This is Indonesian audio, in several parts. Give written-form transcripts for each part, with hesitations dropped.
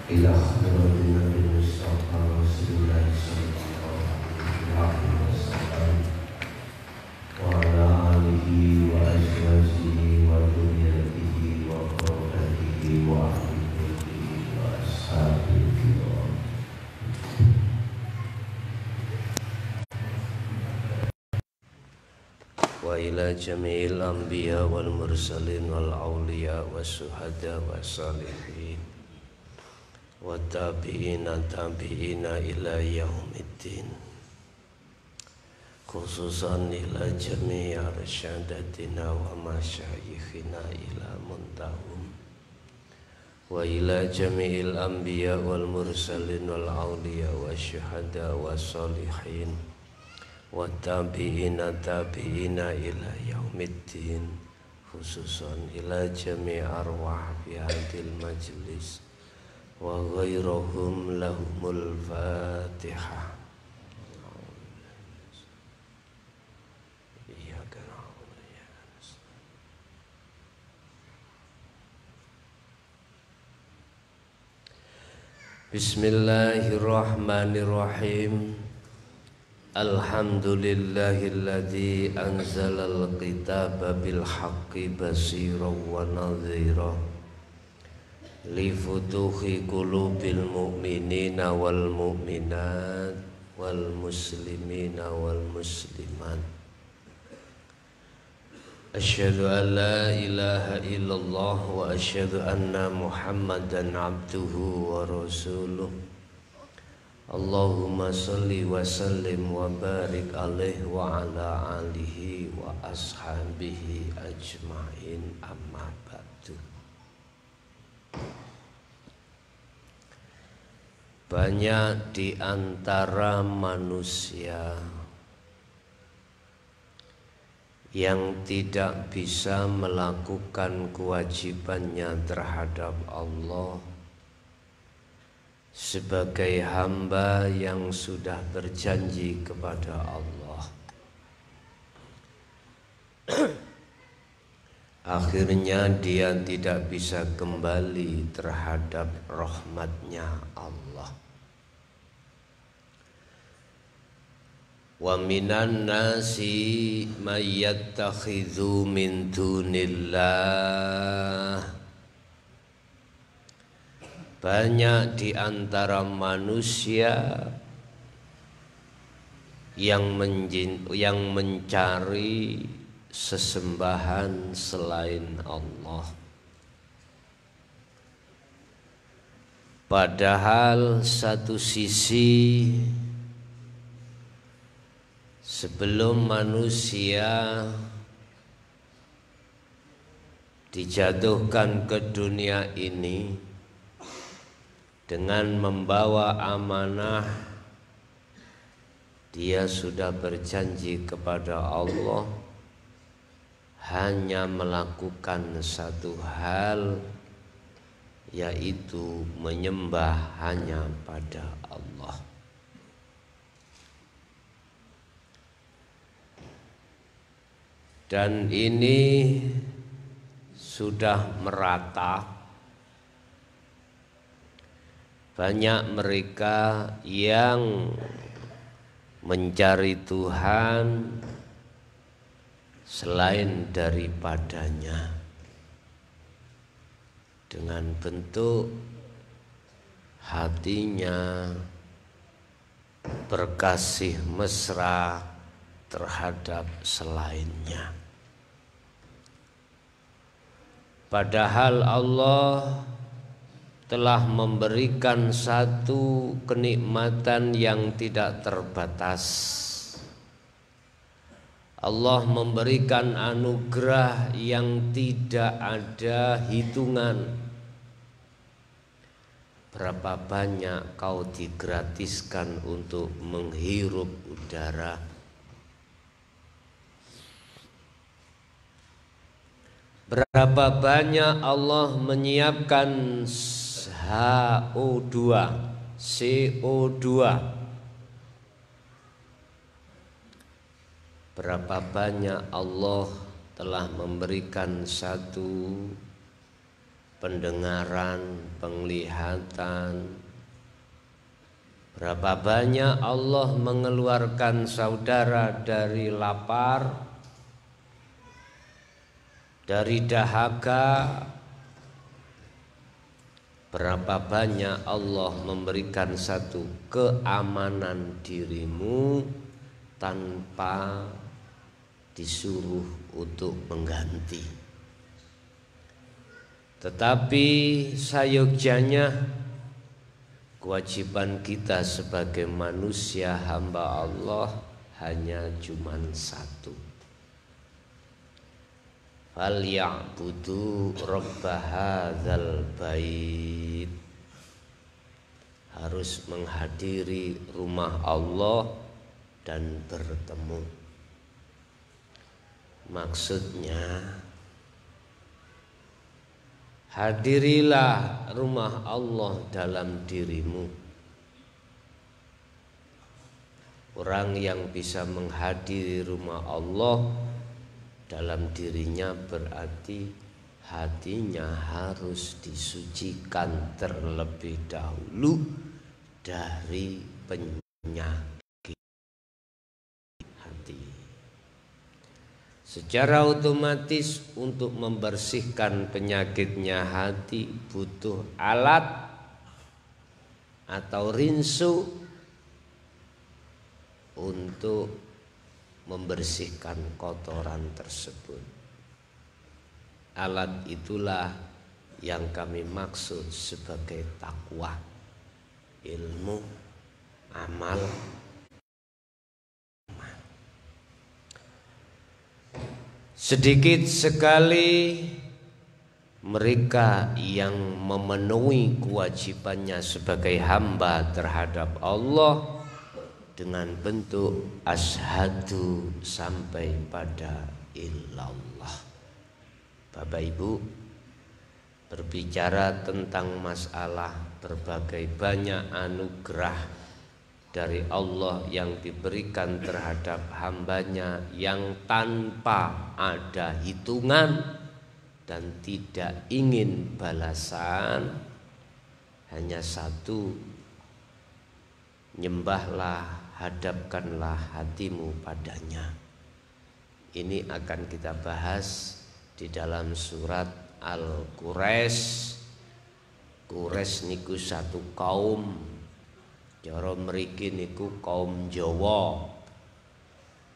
إلى حضرة النبي المصطفى رسول الله صلى الله عليه وسلم وعلى آله وأزواجه وذريته وقرابته وأهل بيته وأصحابه الكرام. وإلى جميع الأنبياء والمرسلين والأولياء والشهداء والصالحين والتابعين إلى يوم الدين، khususan ila jami'i arsyadatina wa masyayikhina ila muntahum wa ila jami'il anbiya wal mursalin wal awliya wa syuhada wa salihin wa tabi'ina ila yaumiddin, khususan ila jami'i arwah fi hadil majlis wa ghairuhum lahumul fatihah. Bismillahirrahmanirrahim. Alhamdulillahilladzi anzalal kitaba bil haqqi basiran wa nadhira li futuhi qulubil mu'minina wal mu'minat wal muslimina wal muslimat. Asyhadu an la ilaha illallah wa asyhadu anna Muhammadan abduhu wa rasuluh. Allahumma salli wa sallim wa barik alaihi wa ala alihi wa ashabihi ajma'in, amma ba'du. Banyak di antara manusia yang tidak bisa melakukan kewajibannya terhadap Allah sebagai hamba yang sudah berjanji kepada Allah. Akhirnya dia tidak bisa kembali terhadap rahmatnya Allah. Wa minan nasi may yattakhidhu min dunillah. Banyak di antara manusia yang mencari sesembahan selain Allah. Padahal satu sisi, sebelum manusia dijatuhkan ke dunia ini dengan membawa amanah, dia sudah berjanji kepada Allah hanya melakukan satu hal, yaitu menyembah hanya pada Allah. Dan ini sudah merata. Banyak mereka yang mencari Tuhan selain daripadanya dengan bentuk hatinya berkasih mesra terhadap selainnya. Padahal Allah telah memberikan satu kenikmatan yang tidak terbatas. Allah memberikan anugerah yang tidak ada hitungan. Berapa banyak kau digratiskan untuk menghirup udara? Berapa banyak Allah menyiapkan CO2. Berapa banyak Allah telah memberikan satu pendengaran, penglihatan. Berapa banyak Allah mengeluarkan saudara dari lapar, dari dahaga. Berapa banyak Allah memberikan satu keamanan dirimu tanpa disuruh untuk mengganti. Tetapi sayogjanya kewajiban kita sebagai manusia hamba Allah hanya cuma satu. Falyabudu rabba hadzal bait. Harus menghadiri rumah Allah dan bertemu. Maksudnya, hadirilah rumah Allah dalam dirimu. Orang yang bisa menghadiri rumah Allah dalam dirinya berarti hatinya harus disucikan terlebih dahulu dari penyakit hati. Secara otomatis untuk membersihkan penyakitnya hati butuh alat atau rinso untuk membersihkan kotoran tersebut. Alat itulah yang kami maksud sebagai takwa, ilmu, amal. Sedikit sekali mereka yang memenuhi kewajibannya sebagai hamba terhadap Allah dengan bentuk asyhadu sampai pada illallah. Bapak Ibu, berbicara tentang masalah berbagai banyak anugerah dari Allah yang diberikan terhadap hambanya yang tanpa ada hitungan dan tidak ingin balasan, hanya satu: nyembahlah, hadapkanlah hatimu padanya. Ini akan kita bahas di dalam surat Al-Quraisy. Quraisy niku satu kaum, cara mriki niku kaum Jawa,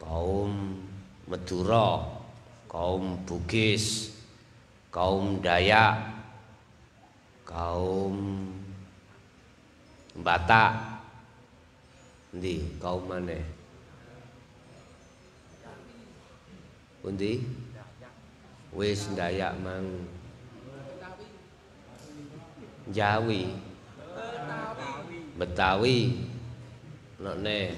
kaum Madura, kaum Bugis, kaum Dayak, kaum Batak. Ndi kaum maneh? Pundi? Wis Dayak mang. Jawi. Betawi. Nokne.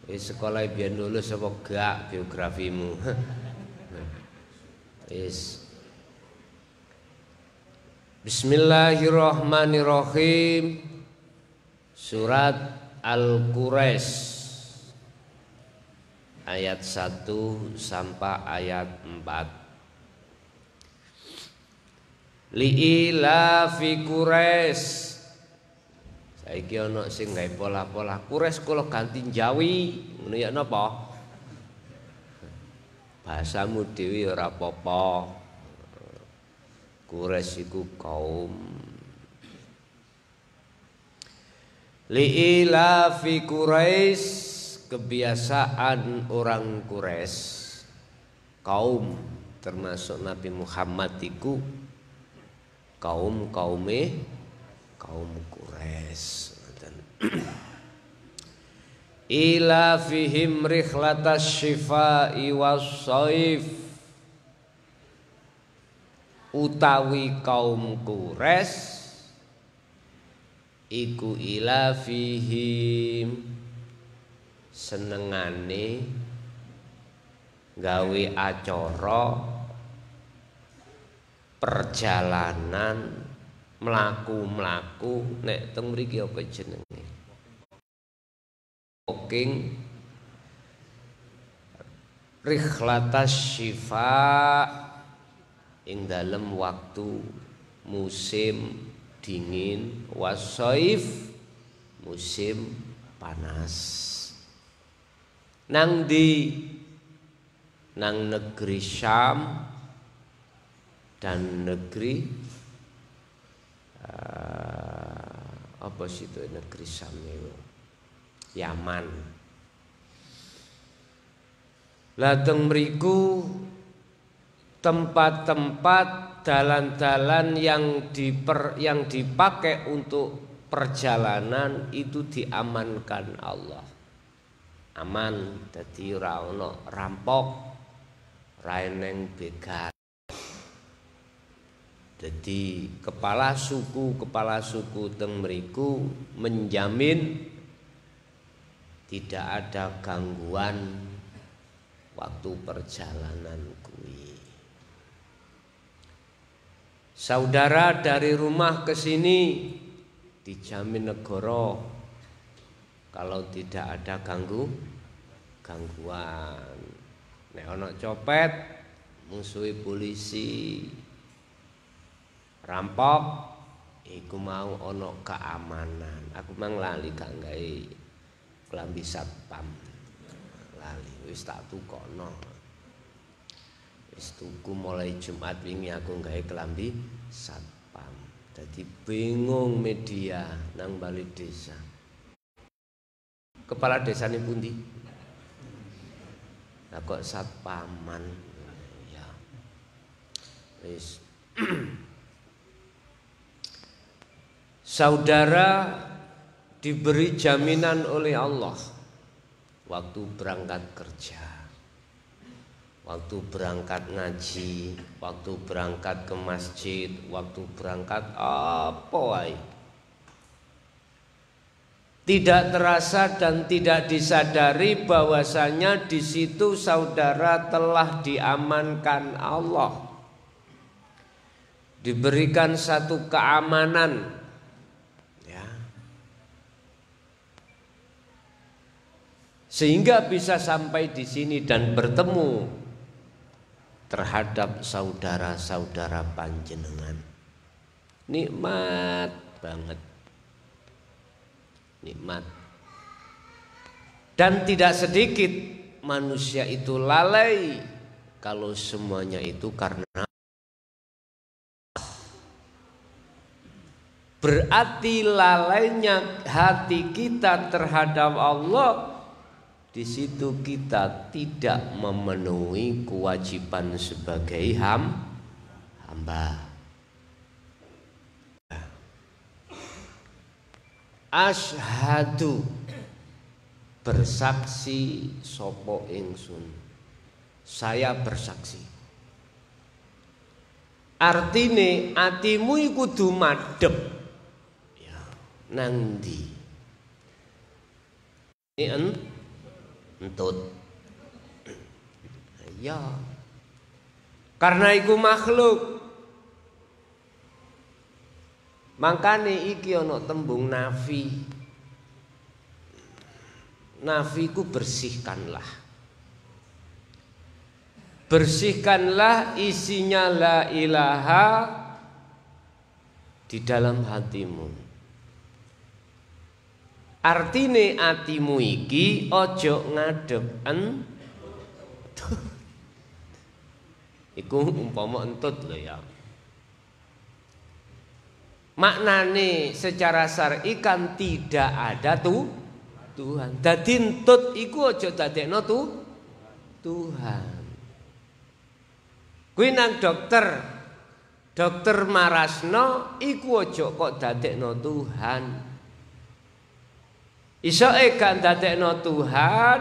Wis sekolah biyen lulus apa gak biografimu? Wis. Bismillahirrahmanirrahim. Surat Al-Quraisy ayat 1 sampai ayat 4. Li'ilafi Quraisy. Saiki ana sing gawe pola-pola Quraisy kula ganti Jawi, ngono ya napa? Bahasamu dhewe ora apa-apa. Quraisy iku kaum. Li'ilafi Quraisy, kebiasaan orang Quraisy, kaum termasuk Nabi Muhammad iku kaum Quraisy. Ila fihim rihlatas syifai was-saif, utawi kaum Quraisy iku ila fihim senengane gawe acara perjalanan mlaku-mlaku. Nek teng mriki apa jenenge? Walking, rihlatas syifa, ing dalem waktu musim dingin, wasaif musim panas. Nang di nang negeri Syam dan negeri apa sih itu negeri Syam itu? Yaman. Lateng mriku tempat-tempat dalan-dalan yang dipakai untuk perjalanan itu diamankan Allah. Aman, dadi ora ana rampok, ora eneng begal. Jadi kepala suku teng mriku menjamin tidak ada gangguan waktu perjalanan kuwi. Saudara dari rumah ke sini dijamin negara kalau tidak ada gangguan. Nek ana copet, musuhi polisi, rampok, iku mau ana keamanan. Aku mang lali gak gawe klambi satpam. Lali wis tak tukono. Wis tuku mulai Jumat wingi aku gawe klambi satpam. Dadi bingung media nang bali desa. Kepala desane pundi? Lah kok satpaman. Ya. Wis saudara diberi jaminan oleh Allah waktu berangkat kerja, waktu berangkat ngaji, waktu berangkat ke masjid, waktu berangkat apa wae. Tidak terasa dan tidak disadari bahwasanya di situ saudara telah diamankan Allah. Diberikan satu keamanan. Ya. Sehingga bisa sampai di sini dan bertemu terhadap saudara-saudara panjenengan. Nikmat banget. Nikmat. Dan tidak sedikit manusia itu lalai kalau semuanya itu karena berarti lalainya hati kita terhadap Allah. Di situ kita tidak memenuhi kewajiban sebagai hamba. Asyhadu bersaksi sopo ingsun. Saya bersaksi. Artine atimu iku kudu madhep. Ya, nang ndi? Ini entut. Ya. Karena iku makhluk. Makane iki ana tembung nafi. Nafi ku bersihkanlah. Bersihkanlah isinya la ilaha di dalam hatimu. Artine atimu iki ojo ngadep iku umpama entut lho ya. Maknane secara syar'i kan tidak ada Tuhan. Dadi entut iku aja dadekno Tuhan. Kuwi nang dokter marasno iku aja kok dadekno Tuhan. Isoke gak dadekno Tuhan,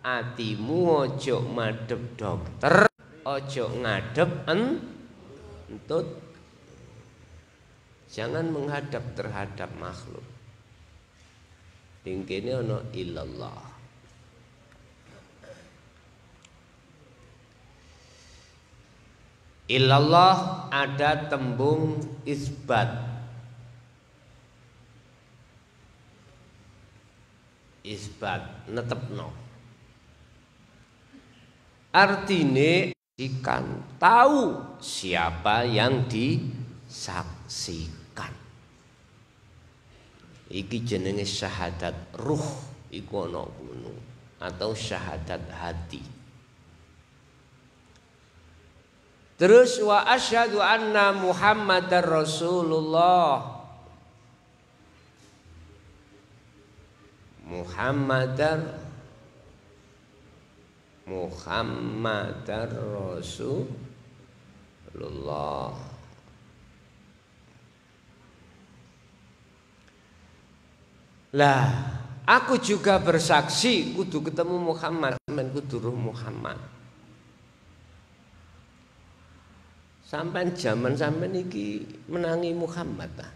atimu aja madhep dokter, aja ngadep entut. Jangan menghadap terhadap makhluk. Tingkene ana illallah. Illallah ada tembung isbat. Isbat netepno. Artine ikan tahu siapa yang disaksikan. Iki jenenge syahadat ruh iku ana kuno atau syahadat hati. Terus wa asyhadu anna Muhammadar Rasulullah. Muhammadar Rasulullah. Lah, aku juga bersaksi kudu ketemu Muhammad, sampean kudu roh Muhammad. Sampean zaman sampean iki menangi Muhammad ta?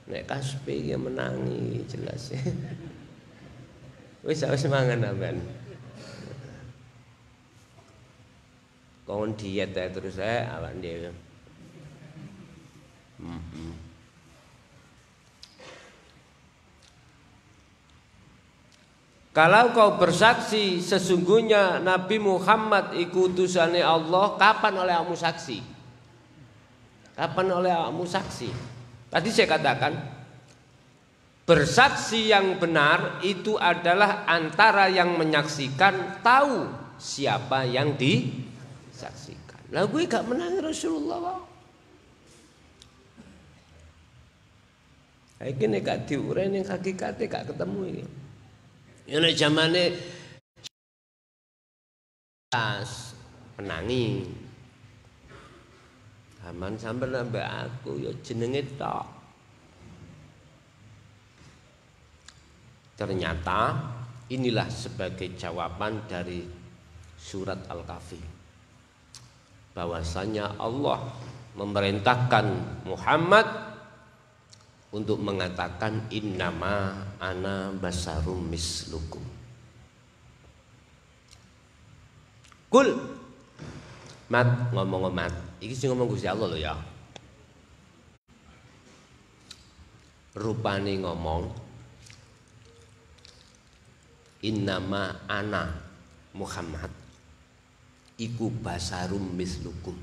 Nek kaspe ya menangi jelas. Wis mangan sampean. Kon diet terus awak dhewe. Kalau kau bersaksi sesungguhnya Nabi Muhammad iku utusane Allah, kapan oleh kamu saksi? Kapan oleh kamu saksi? Tadi saya katakan bersaksi yang benar itu adalah antara yang menyaksikan tahu siapa yang disaksikan. Lah gue gak menang Rasulullah. Iki nek gak diure ning hakikate gak ketemu iki. Ya nek zamane penangi. Aman sampe nambah aku ya jenenge tok. Ternyata inilah sebagai jawaban dari surat Al-Kahfi. Bahwasanya Allah memerintahkan Muhammad untuk mengatakan innama ana basarum mislukum. Kul mat ngomong mat. Iki sing ngomong Gusti Allah lho ya. Rupane ngomong innama ana Muhammad iku basarum mislukum.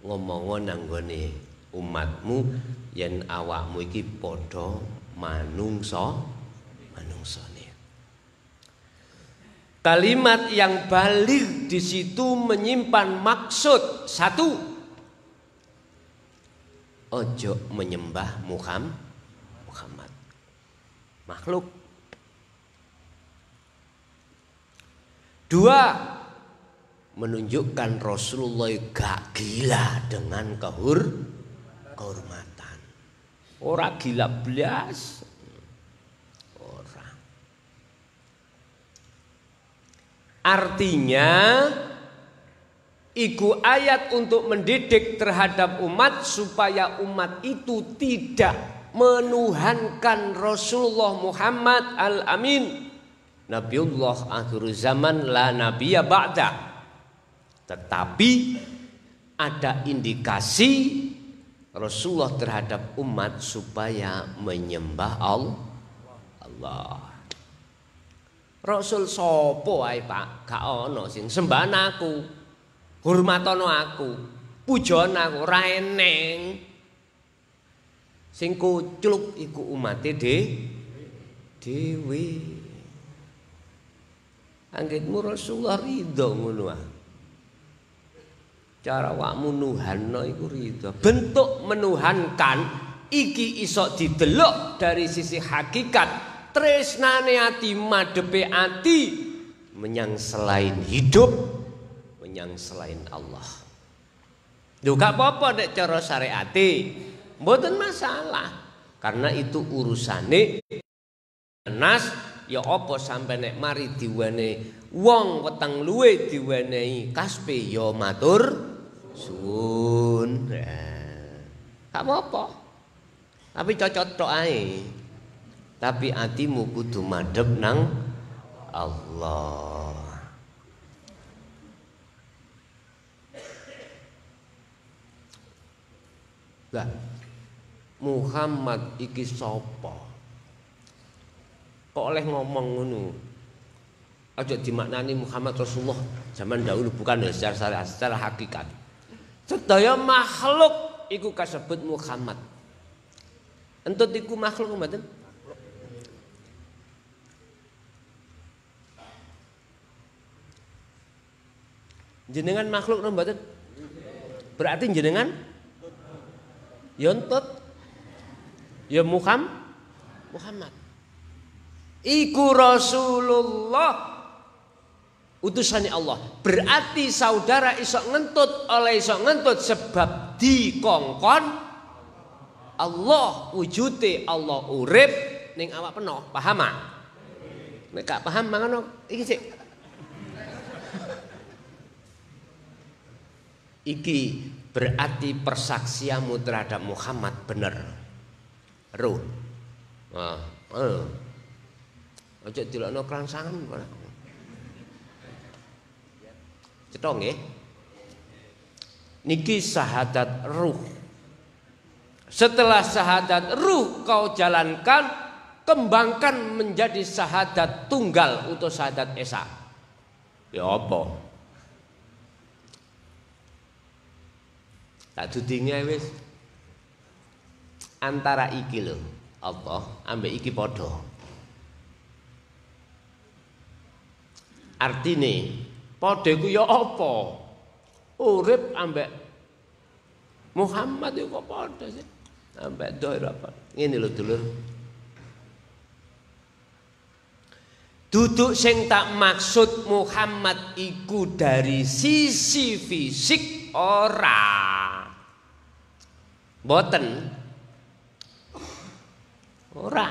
Ngomong nang gone umatmu yen awakmu iki padha manungsane. Kalimat yang baligh di situ menyimpan maksud satu, ojo menyembah Muhammad makhluk. Dua, menunjukkan Rasulullah gak gila dengan kehormatan. Ora gila blas. Ora. Artinya iku ayat untuk mendidik terhadap umat supaya umat itu tidak menuhankan Rasulullah Muhammad al-Amin. Nabiullah akhir zaman la nabiyya ba'da. Tetapi ada indikasi Rasulullah terhadap umat supaya menyembah Allah. Rasul sapa ae Pak? Gak ono sing sembah aku, hormatono aku, pujon aku, ora eneng. Sing kucluk iku umate dhewe. Anggitmu Rasulullah ridho ngono ah. Cara wakmu nuhanno iku ridho. Bentuk menuhankan iki iso didelok dari sisi hakikat tresnane ati madhepe ati menyang selain hidup, menyang selain Allah. Lho gak apa-apa nek cara syariate, mboten masalah. Karena itu urusane nas. Ya apa sampai nek mari diwenehi wong weteng luwe diwenehi kaspe ya matur suwun. Gak apa-apa. Tapi cocok tok ae. Tapi atimu kudu madhep nang Allah. Lah Muhammad iki sapa? kok oleh ngomong ngono. Aja dimaknani Muhammad Rasulullah zaman dahulu, bukan secara hakikat. Sedaya makhluk iku kasebut Muhammad. Entut iku makhluk mboten? Jenengan makhluk napa mboten? Berarti jenengan ya entut. Ya Muhammad. Iku Rasulullah utusane Allah. Berarti saudara iso ngentut oleh iso ngentut sebab dikongkon Allah, wujude Allah urip ning awak peno. Paham ah? Nek gak paham mangono iki sik. Iki berarti persaksianmu terhadap Muhammad bener. Ruh. Aja dilokno krangsangan. Cetha nggih. Niki syahadat ruh. Setelah syahadat ruh kau jalankan, kembangkan menjadi syahadat tunggal atau syahadat esa. Ya apa? Tak dudinge wis antara iki lho, Allah ambek iki padha. Artine padha iku ya apa? Urip ambek Muhammad iku kok padha sih? Ambek doir apa? Ngene lho dulur. Duduk sing tak maksud Muhammad iku dari sisi fisik ora. Boten ora.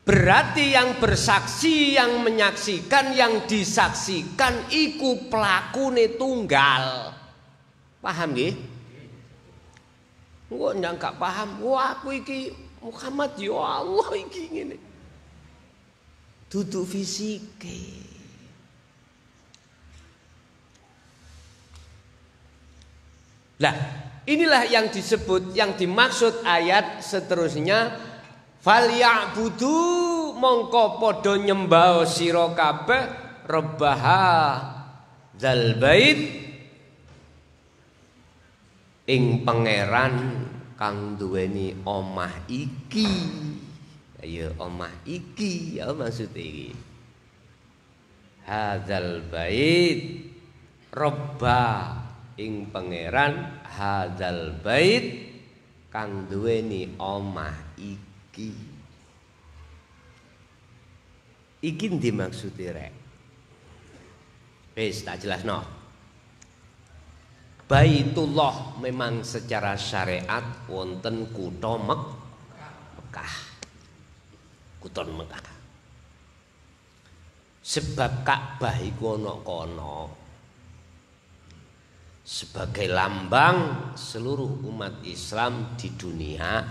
Berarti yang bersaksi, yang menyaksikan, yang disaksikan iku pelakune tunggal. Paham nggih? Engko ndang gak paham. Wah, aku iki Muhammad ya Allah iki ngene. Duduk fisike. Lah, inilah yang disebut, yang dimaksud ayat seterusnya, falyabudu mongko padha nyembah sira kabeh rabbaha zal bait ing pangeran kang duweni omah iki. Ayo omah iki ya maksud iki. Hadzal bait robba ing pangeran hadzal bait kang duweni omah iki. Iki ndi maksude rek? Wis tak jelasno. Baitullah memang secara syariat wonten kutha Mekah. Kutha Mekah. Sebab Ka'bah iku ana kono. Sebagai lambang seluruh umat Islam di dunia,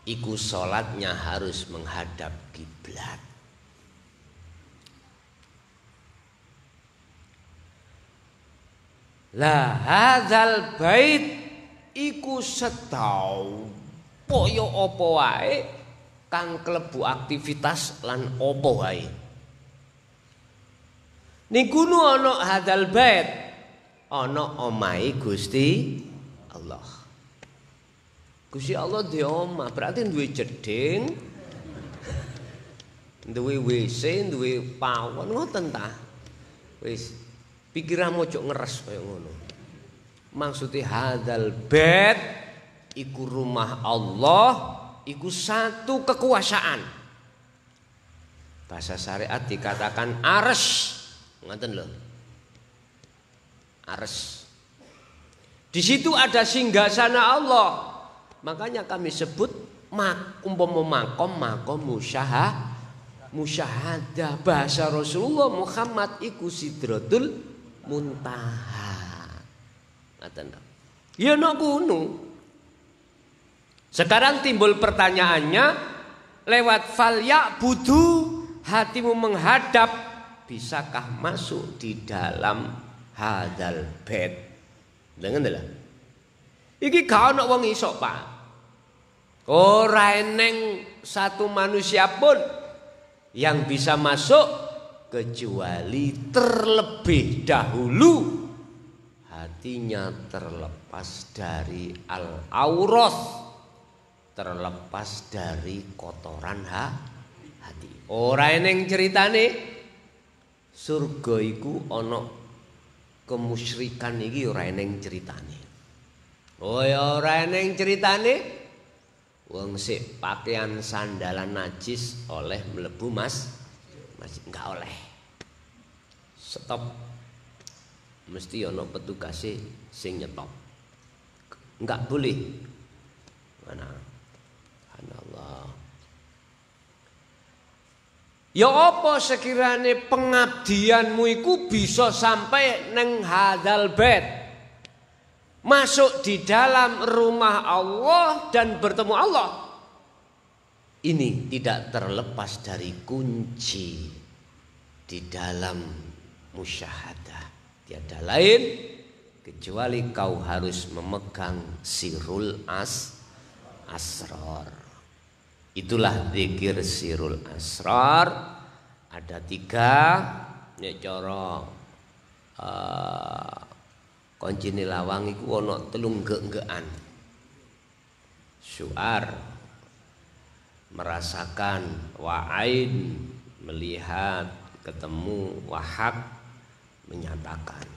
iku sholatnya harus menghadap kiblat. Lah hadzal bait iku setau poyo apa wae kang klebu aktivitas lan apa wae. Niku nu ana hadzal bait, ana omahe Gusti Allah. Gusti Allah di omah berarti duwe jeding, duwe WC, duwe pawon ngoten ta. Wis pikiranmu ojo ngeres kaya ngono. Maksude hadzal bait iku rumah Allah, iku satu kekuasaan. Bahasa syariat dikatakan arsy. Ngoten lho. Arsy. Di situ ada singgasana Allah. Makanya kami sebut umpama makom musyahadah. Bahasa Rasulullah Muhammad iku Sidratul Muntaha. Ngoten lho. Ya nek kuno. Sekarang timbul pertanyaannya lewat fal ya'budu, hatimu menghadap, bisakah masuk di dalam hadzal bait? Dengen lho. Iki gak ono wong iso, Pak. Ora eneng satu manusia pun yang bisa masuk kecuali terlebih dahulu hatinya terlepas dari al-auras, terlepas dari kotoran hati. Ora eneng ceritane surga iku ana kemusyrikan iki ora eneng ceritane. Oh ya ora eneng ceritane. Wong sik pakaian sandalan najis oleh mlebu masjid enggak oleh. Stop. Mesti ana petugase sing nyetop. Enggak boleh. Mana? Subhanallah. Ya apa sekirane pengabdianmu iku bisa sampai neng hadzal bait. Masuk di dalam rumah Allah dan bertemu Allah. Ini tidak terlepas dari kunci di dalam musyahadah. Tiada lain kecuali kau harus memegang sirul asrar. Itulah zikir sirul asrar. Ada 3 nek cara koncine lawang iku ana 3 gek-gekan. Syu'ar merasakan, wa'ain melihat, ketemu, wahak menyatakan.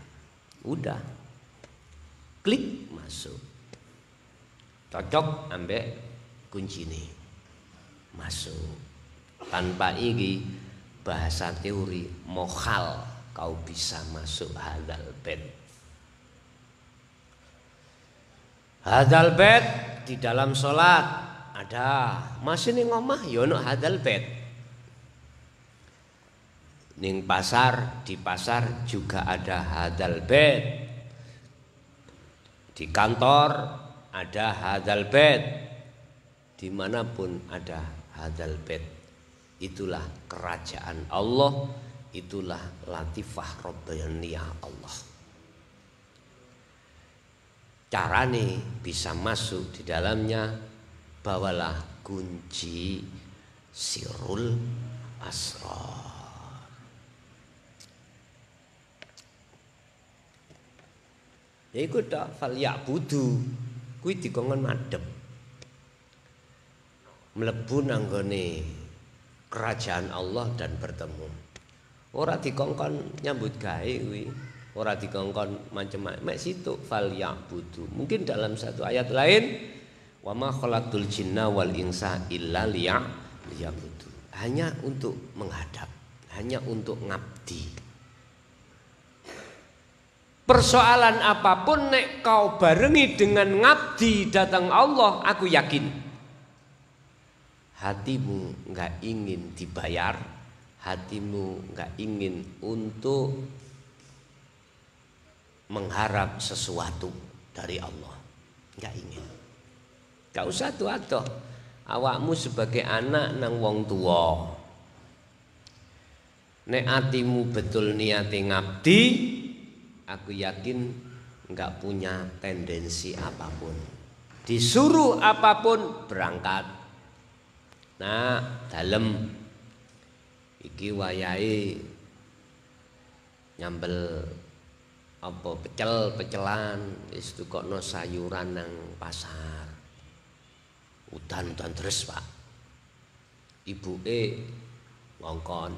Udah. Klik masuk. Cocok ambek kuncine. Masuk. Tanpa ini bahasa teori mokhal kau bisa masuk hadzal bait. Hadzal bait di dalam sholat ada, masih ning omah ya ono hadzal bait. Ning pasar, di pasar juga ada hadzal bait. Di kantor ada hadzal bait. Dimanapun ada hadzal bait. Itulah kerajaan Allah, itulah latifah rabbaniyah Allah. Carane bisa masuk di dalamnya, bawalah kunci sirul asrar. Ya iku tok fal ya'budu kuwi dikongkon madhep. Mlebu nang gone kerajaan Allah dan bertemu. Ora dikongkon nyambut gawe kuwi. Ora dikongkon macam-macam. Mek situ fal ya'budu. Mungkin dalam satu ayat lain, wa ma khalaqtul jinna wal insa illa liya'budu. Hanya untuk menghadap, hanya untuk ngabdi. Persoalan apapun nek kau barengi dengan ngabdi datang Allah, aku yakin hatimu enggak ingin dibayar, hatimu enggak ingin untuk mengharap sesuatu dari Allah. Enggak ingin. Enggak usah tuh awakmu sebagai anak nang wong tua. Nek atimu betul niate ngabdi, aku yakin enggak punya tendensi apapun. Disuruh apapun berangkat. Nah, dalem iki wayahe nyambel apa pecel-pecelan wis tukokno sayuran nang pasar. Udan-udan terus, Pak. Ibuke ngongkon.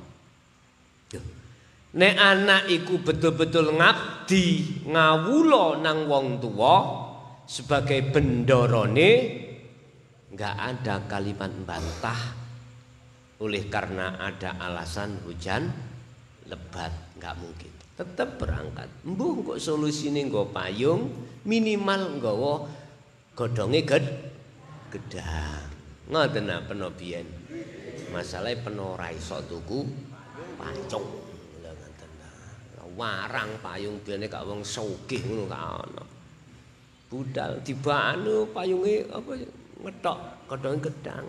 Nek anak iku betul-betul ngabdi, ngawula nang wong tuwa sebagai bendorone, enggak ada kalimat bantah oleh karena ada alasan hujan lebat, enggak mungkin. Tetap berangkat. Mbuh kok solusine nggo payung, minimal nggawa godhonge gedang. Ngoten napa biyen. Masalahe peno ora iso tuku pancuk. Lha ngoten. Warang payung biyen gak wong sugih ngono gak ana. Budal dibanu payunge apa ngethok godhong gedang.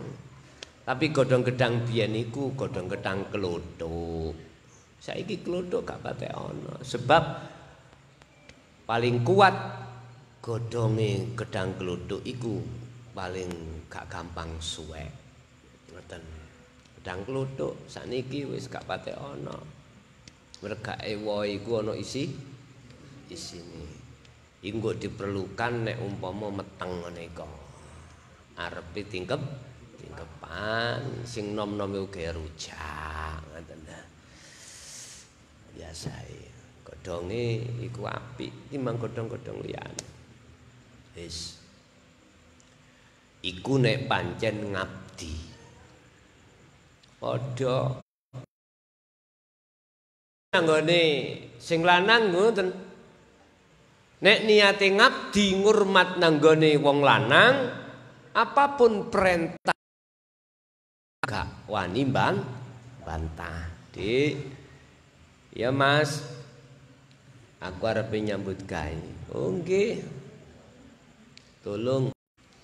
Tapi godhong gedang biyen iku godhong gedang klothok. Saiki klothok gak patek ana. Sebab paling kuat godhonge gedang klothok iku paling gak gampang suwek. Ngoten. Gedang kluthuk sakniki wis gak patek ana. Mergake woh iku ana isine. Iku nggo diperlukan nek umpama meteng ngene iki. Arepe tingkepan sing nom-nome uga rujak ngoten. Biasae. Godhonge iku apik timbang godhong-godhong liyane. Wis. Iku nek pancen ngabdi. Padha anggone sing lanang ngoten. Nek niate ngabdi ngurmat nanggone wong lanang, apapun perintah gak wani bantah. Dik, ya Mas, aku arep nyambut gawe. Oh nggih. Tolong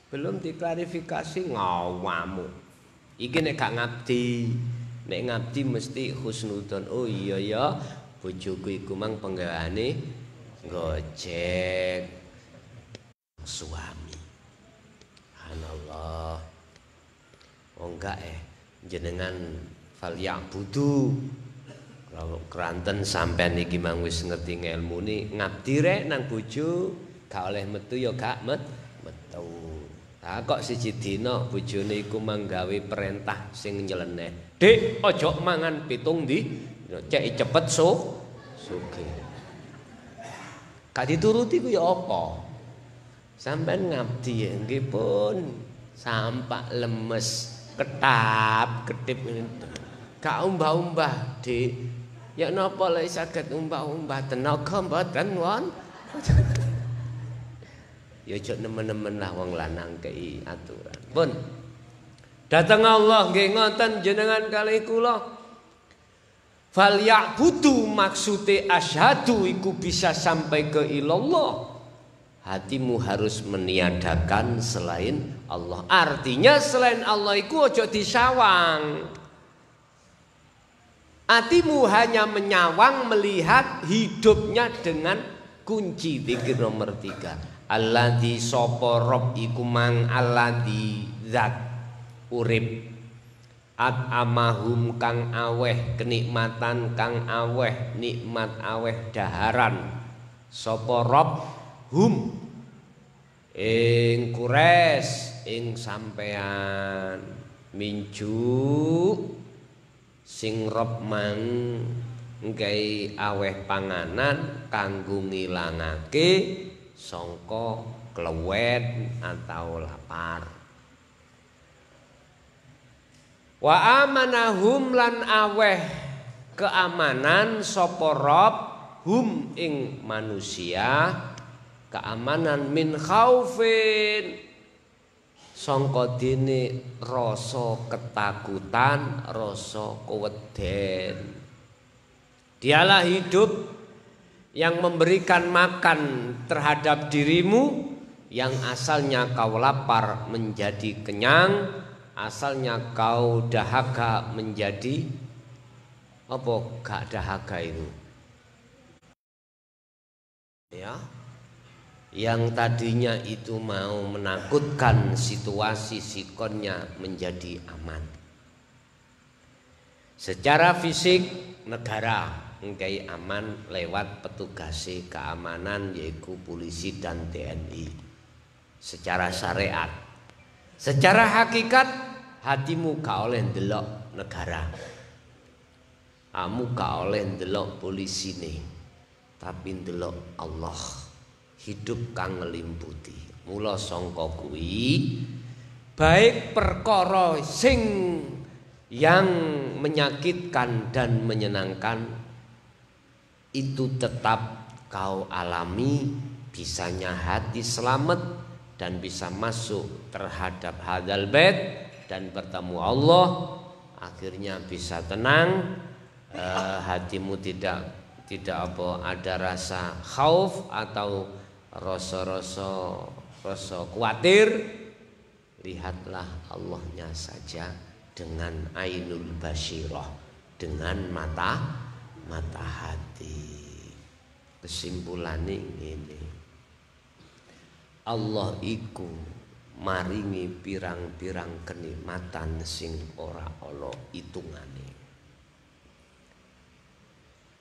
belum diklarifikasi ngawamu. Iki nek gak ngabdi, nek ngabdi mesti husnudzon. Oh iya ya, bojoku iku mang penggaweane Gojek suami. Subhanallah. Oh enggak jenengan fal ya'budu. Kalau keranten sampean iki mang wis ngerti ngelmune ngabdi rek nang bojo, gak oleh metu ya gak metu. Lah kok siji dina bojone iku manggawe perintah sing nyeleneh. Dik, aja mangan pitung di, cek cepet sugih. Gak dituruti ku ya apa? Sampeyan ngabdi nggih pun sampak lemes, ketip ngene. Gak umbah-umbah, Dik. Ya napa lek saged umbah-umbah tenaga mboten wonten. Ya aja nemen-nemen lah wong lanang kei aturan. Pun dateng Allah nggih ngoten jenengan kalih kula. Fal ya'budu maksude asyhadu iku bisa sampai ke ilallah. Hatimu harus meniadakan selain Allah. Artinya selain Allah iku aja disawang. Hatimu hanya menyawang melihat hidupnya dengan kunci zikir nomor 3. Alladzi sapa rob iku mang alladzi zat urip amahum kang aweh kenikmatan kang aweh nikmat aweh daharan sapa rob hum ing kures ing sampean minju sing rob mang nggawe aweh panganan kanggo ngilangake sangka klewet atau lapar. Wa amanahum lan aweh keamanan sapa Rabb hum ing manusia keamanan min khaufin sangka dene rasa ketakutan, rasa keweden. Dialah hidup yang memberikan makan terhadap dirimu, yang asalnya kau lapar menjadi kenyang, asalnya kau dahaga menjadi apa gak dahaga itu ya, yang tadinya itu mau menakutkan situasi sikonnya menjadi aman. Secara fisik negara ngkai aman lewat petugasi keamanan yaitu polisi dan TNI secara syariat. Secara hakikat hatimu gak oleh ndelok negara, kamu gak oleh ndelok polisi nih, tapi ndelok Allah, hidup kang ngelimputi. Mula sangka kuwi baik perkara sing yang menyakitkan dan menyenangkan itu tetap kau alami, bisanya hati selamat dan bisa masuk terhadap hadzal bait dan bertemu Allah, akhirnya bisa tenang, hatimu tidak ada rasa khauf atau rasa khawatir. Lihatlah Allahnya saja dengan ainul basyirah, dengan mata hati. Kesimpulannya ini, Allah iku maringi pirang-pirang kenikmatan sing ora ana hitungane.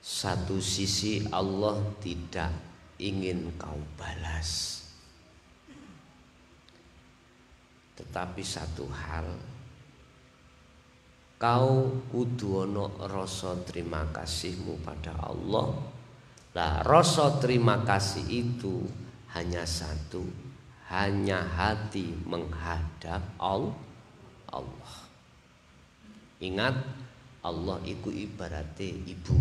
Satu sisi Allah tidak ingin kau balas, tetapi satu hal, kau kudu ana rasa terima kasihmu pada Allah. Lah rasa terima kasih itu hanya satu, hanya hati menghadap Allah. Ingat, Allah iku ibarate ibu,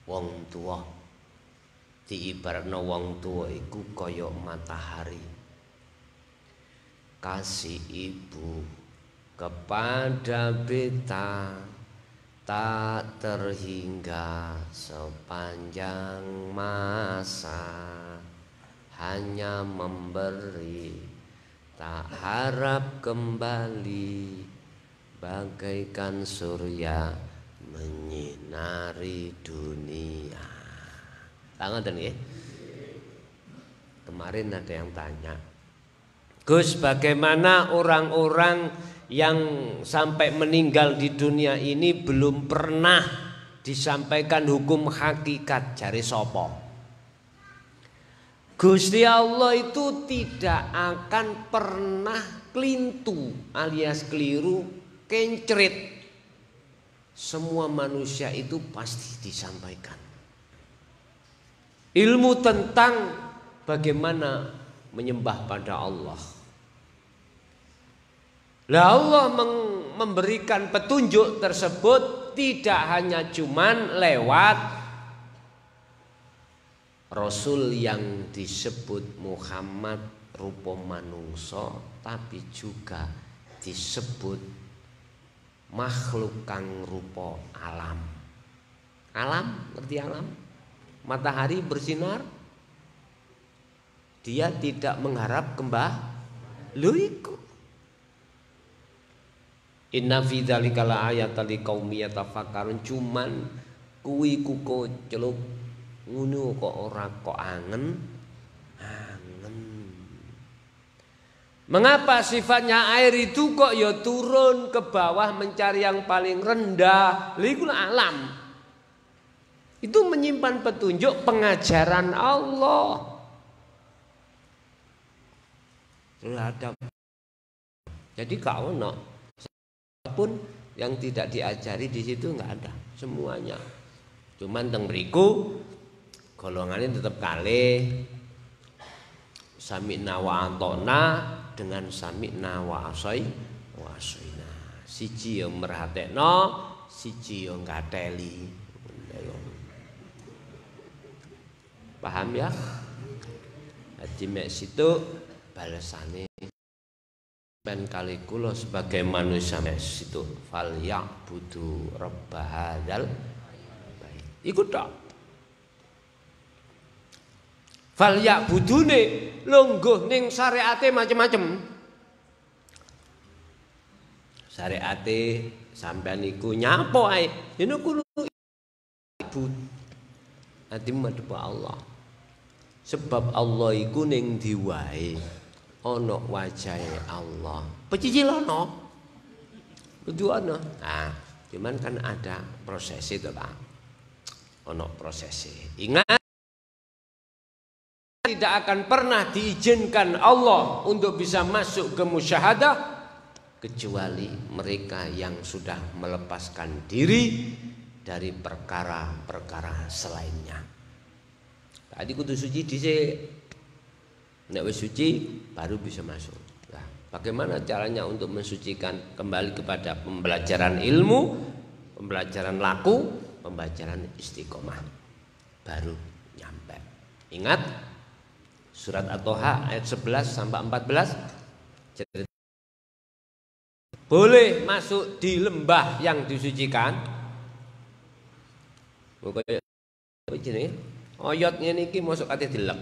wong tua. Diibaratno wong tua iku kaya matahari. Kasih ibu kepada beta tak terhingga sepanjang masa, hanya memberi tak harap kembali, bagaikan surya menyinari dunia. Tangan ya. Kemarin ada yang tanya, Gus, bagaimana orang-orang yang sampai meninggal di dunia ini belum pernah disampaikan hukum hakikat, jari sopo? Gusti Allah itu tidak akan pernah klintu alias keliru, kencrit. Semua manusia itu pasti disampaikan ilmu tentang bagaimana menyembah pada Allah. Lah Allah memberikan petunjuk tersebut tidak hanya cuman lewat Rasul yang disebut Muhammad rupa manungso, tapi juga disebut makhluk kang rupa alam. Alam, ngerti alam? Matahari bersinar, dia tidak mengharap kembali iku. Inna fi dzalika laayatan liqaumi yatafakkarun. Cuman kuwi ku kocluk ngono kok ora kok angen. Mengapa sifatnya air itu kok ya turun ke bawah mencari yang paling rendah? Iku alam. Itu menyimpan petunjuk pengajaran Allah. Terhadap. Jadi kau pun yang tidak diajari di situ nggak ada semuanya. Cuman teng mriku golongannya tetap kalih sami'na wa atona dengan sami'na wa asaina. Siji yang merhatekno, siji yang ngateli. Paham ya? Jadi mek situ balesane ben kali kula sebagai manusia mek situ fal ya'budu rabb hadzal bait. Iku tok. Fal ya'budune lungguh ning syariate macem-macem. Syariate sampean iku nyapo ae. Dene kudu ibud. Ati madhep Allah. Sebab Allah iku ning ndi wae ana wajahe Allah. Pecicil ana. Kudu ana. Nah, cuman kan ada proses itu, Pak. Ana prosesnya. Ingat, tidak akan pernah diizinkan Allah untuk bisa masuk ke musyahadah kecuali mereka yang sudah melepaskan diri dari perkara-perkara selainnya. Tadi kudu suci dhisik. Nek wis suci baru bisa masuk. Nah, bagaimana caranya untuk mensucikan? Kembali kepada pembelajaran ilmu, pembelajaran laku, pembelajaran istiqomah. Baru nyampe. Ingat surat At-Toha ayat 11 sampai 14. Boleh masuk di lembah yang disucikan. Pokoknya jenenge oyot ngene iki mosok kate dilek.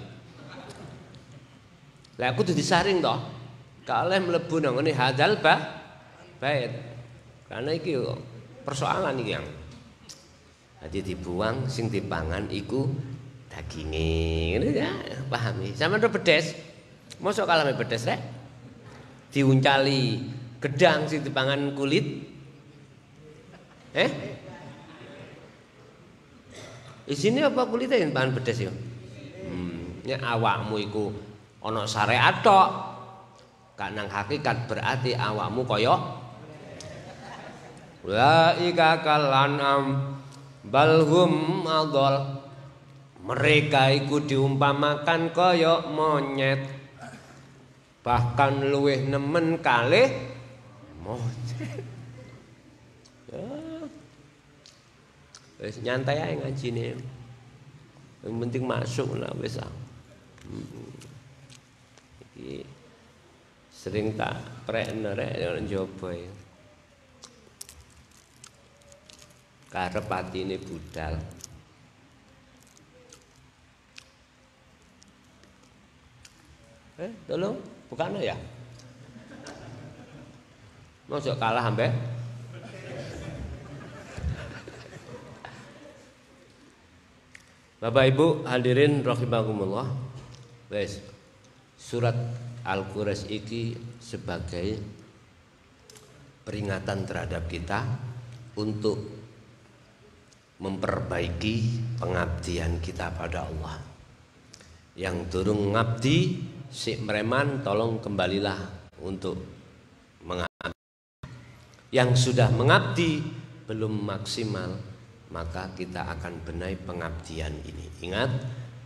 Lah aku kudu disaring toh. Kalih mlebu nang ngene hadzal bait. Karena iki persoalan iki yang. Dadi dibuang sing dipangan iku daginge. Ngene ya, paham iki. Sampeyan ro bedes. Mosok kalah mek bedes rek. Diuncali gedang sing dipangan kulit. Isine apa kulite yang pangan bedes yo? Nek awakmu iku ana syariat tok. Gak nang hakikat berarti awakmu kaya ulaika kalanam balhum adol. Mereka iku diumpamakan kaya monyet. Bahkan luwih nemen kalih monyet. Wis nyantai ae ngajine. Yang penting masuk lah wis. Iki sering tak prekno rek nang njaba ya. Karep atine budal. Tolong bukan ya? Mosok kalah ambek Bapak Ibu hadirin rahimakumullah. Wes surat Al-Quraish iki sebagai peringatan terhadap kita untuk memperbaiki pengabdian kita pada Allah. Yang durung ngabdi sik mereman tolong kembalilah untuk mengabdi. Yang sudah mengabdi belum maksimal, maka kita akan benahi pengabdian ini. Ingat,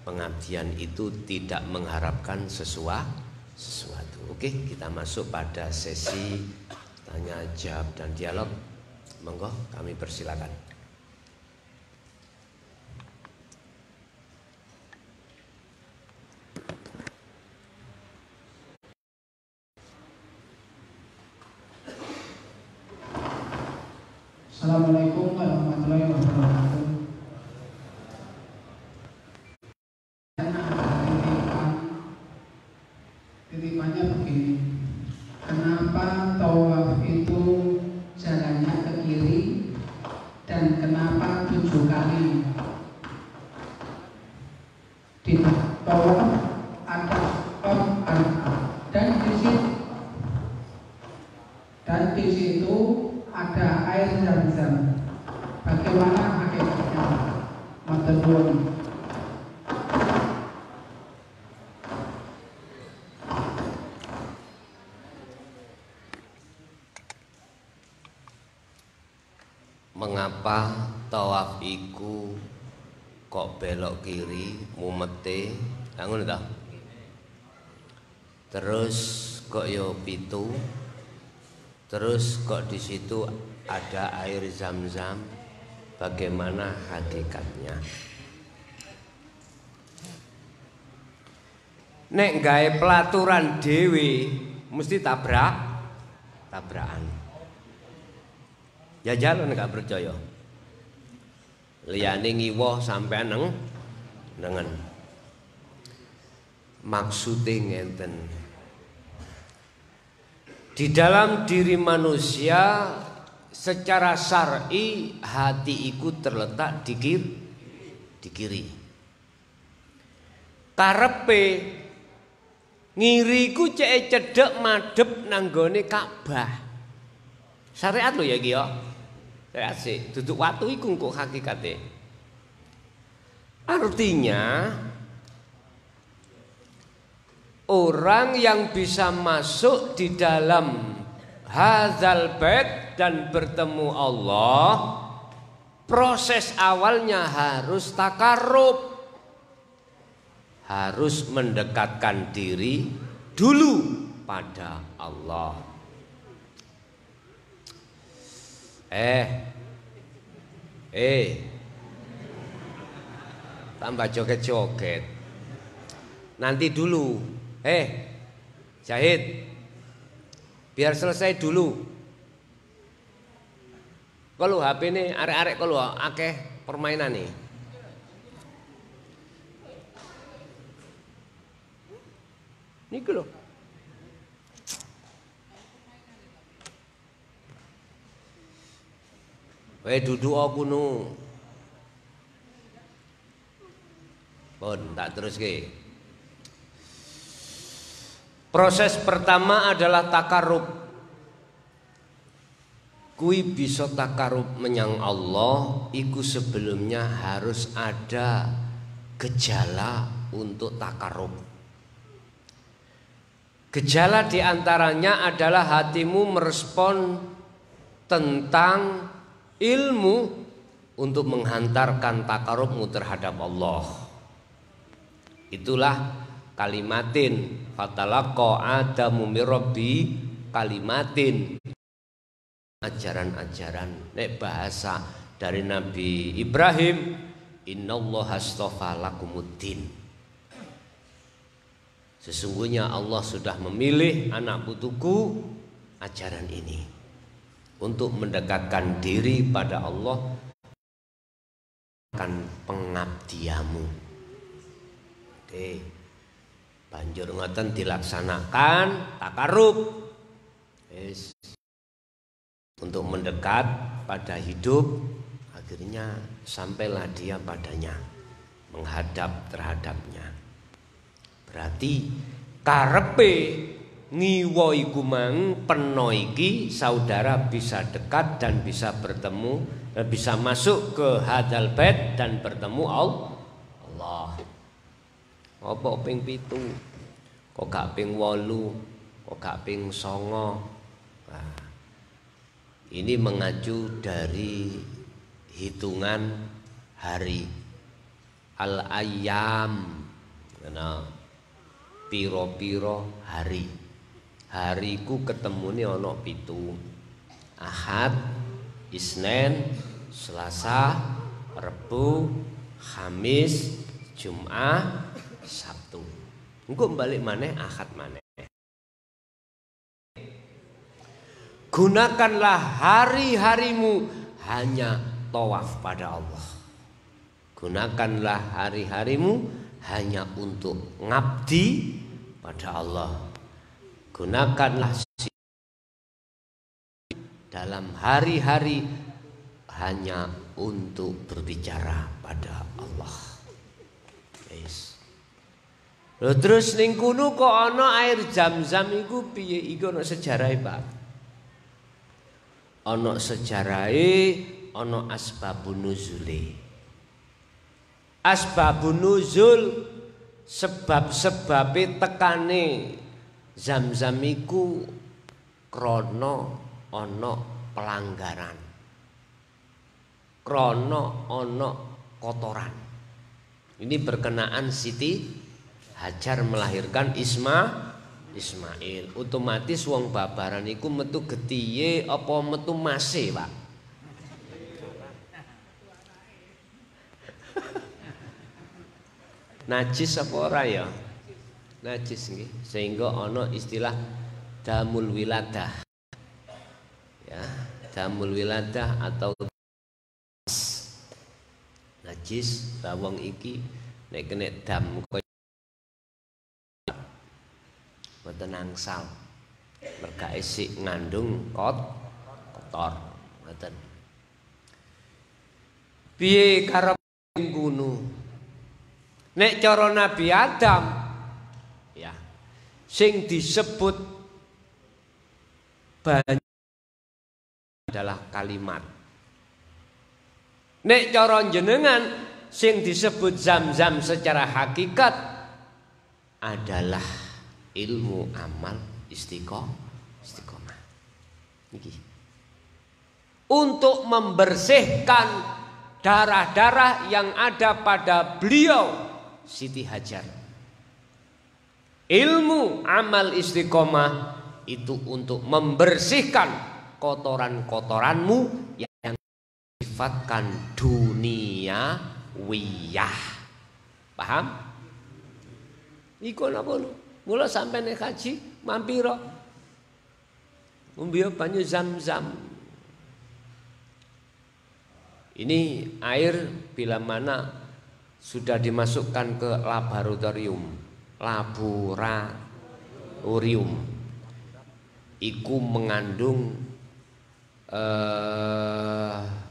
pengabdian itu tidak mengharapkan sesuatu. Oke, kita masuk pada sesi tanya jawab dan dialog. Monggo, kami persilakan. Assalamualaikum warahmatullahi wabarakatuh. Titipannya begini, kenapa tawaf itu jalannya ke kiri dan kenapa 7 kali? Di tawaf ada dan di situ ada air zam-zam. Bagaimana hakikatnya? Matur nuwun. Mengapa tawaf iku kok belok kiri mumete? Ngono ta? Terus kok yo pitu? Terus kok di situ ada air zam-zam? Bagaimana hakikatnya? Nek gawe pelaturan dhewe mesti tabrakan. Ya jalan gak percaya. Liyane ngiwoh sampean nengen. Maksude ngenten. Di dalam diri manusia secara syar'i hati ikut terletak di kiri. Karepe ngiri ku cek cedek madhep nanggone Ka'bah. Syariat lho ya iki ya. Syariat sih, duduk watu iku kok hakikate. Artinya orang yang bisa masuk di dalam hadzal bait dan bertemu Allah, proses awalnya harus takarrub, harus mendekatkan diri dulu pada Allah. Tambah joget-joget. Nanti dulu. Jahid, biar selesai dulu. Kalau HP ini arek-arek kalau akeh permainan nih. Niku lho. Duduk aku nu. Pun tak terus ke. Proses pertama adalah takarub. Kui bisa takarub menyang Allah, iku sebelumnya harus ada gejala untuk takarub. Gejala diantaranya adalah hatimu merespon tentang ilmu untuk menghantarkan takarubmu terhadap Allah. Itulah kalimatin fatalaqa Adamu mirabbi kalimatin, ajaran-ajaran nek bahasa dari Nabi Ibrahim, innallaha astafa lakumuddin. Sesungguhnya Allah sudah memilih anak putuku ajaran ini untuk mendekatkan diri pada Allah, kan pengabdiamu. Oke. Banjur ngoten dilaksanakan takarub. Yes. Untuk mendekat pada hidup, akhirnya sampailah dia padanya, menghadap terhadapnya. Berarti karepe ngiwa iku mang peno iki saudara bisa dekat dan bisa bertemu dan bisa masuk ke hadal bait dan bertemu Allah. Apa ping 7? Kok gak ping 8? Kok gak ping 9? Nah, ini mengacu dari hitungan hari al-ayyam. Nah, piro-piro hari. Hariku ketemune ana 7. Ahad, Isnin, Selasa, Rebu, Kamis, Jumat, Sabtu. Engko balik maneh Ahad maneh. Gunakanlah hari-harimu hanya tawaf pada Allah. Gunakanlah hari-harimu hanya untuk ngabdi pada Allah. Gunakanlah dalam hari-hari hanya untuk berbicara pada Allah. Yes. Terus ning kono kok ana air Zam-Zam iku piye? Iku ana sejarahe, Pak. Ana sejarahe, ana asbabun nuzule. Asbabun nuzul, sebab-sebabe tekane Zam-Zam iku krana ana pelanggaran, krana ana kotoran. Ini berkenaan Siti Hajar melahirkan Ismail. Otomatis wong babaran iku metu getiye apa metu mase, Pak? Najis apa ora ya? Najis nggih. Sehingga ana istilah damul wiladah. Ya, damul wiladah atau najis bawang iki nek kena dam mboten angsal. Merga isik ngandung kotor. Mboten. Piye karep ngono? Nek cara Nabi Adam ya sing disebut banyak adalah kalimat. Nek cara jenengan sing disebut Zam-Zam secara hakikat adalah ilmu amal istiqomah. Niki. Untuk membersihkan darah-darah yang ada pada beliau Siti Hajar. Ilmu amal istiqomah itu untuk membersihkan kotoran-kotoranmu yang sifatkan duniawiyah. Paham? Iku napa lho? Mula sampai nek haji mampira. Ngombe banyu Zam-Zam. Ini air bila mana sudah dimasukkan ke laboratorium, iku mengandung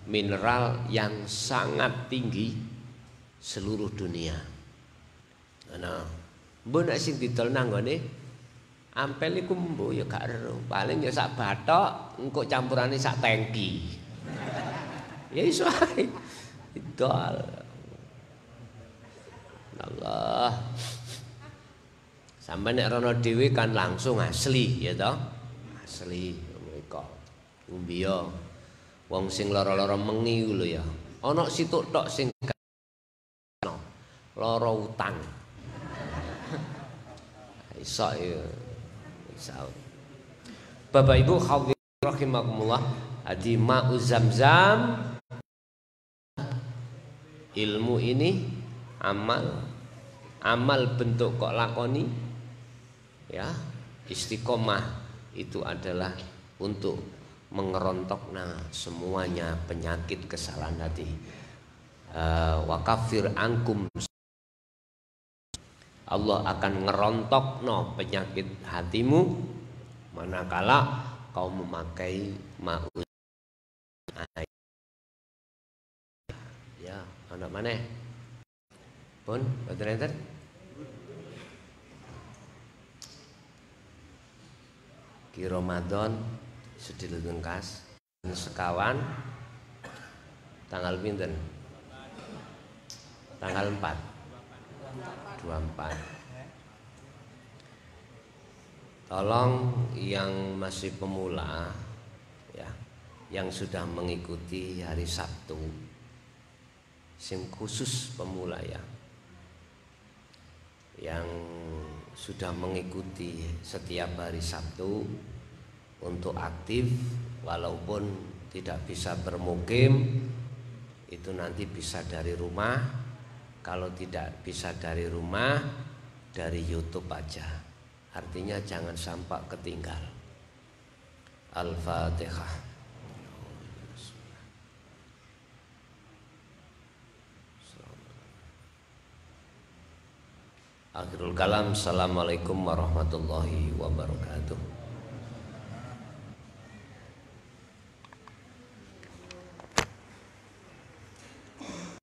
mineral yang sangat tinggi seluruh dunia. Nah, mbok nek sing didol nang ngene Ampel iku mbuh ya gak ero. Paling ya sak bathok engko campurane sak tangki. Ya iso ae. Idol. Allah. Sampai nek rono dhewe kan langsung asli ya toh. Asli mereka. Umbiya wong sing lara-lara mengi lho ya. Ana situk tok sing lara utang. Iso ya. Iso. Bapak Ibu hadirin rahimakumullah, adi ma'u Zamzam ilmu ini amal bentuk kok lakoni ya, istiqomah itu adalah untuk mengerontokna semuanya penyakit kesalahan hati. Wa kafir angkum, Allah akan ngerontokno penyakit hatimu manakala kau memakai ma'u. Ya, anak mana? Pun, betul-betul. Ki Ramadan sedih lengkas sekawan tanggal pinten? Tanggal 4 24. Tolong yang masih pemula ya, yang sudah mengikuti hari Sabtu, sing khusus pemula ya, yang sudah mengikuti setiap hari Sabtu untuk aktif walaupun tidak bisa bermukim, itu nanti bisa dari rumah. Kalau tidak bisa dari rumah, dari YouTube aja. Artinya jangan sampai ketinggal. Al-Fatihah. Akhirul kalam. Assalamualaikum warahmatullahi wabarakatuh.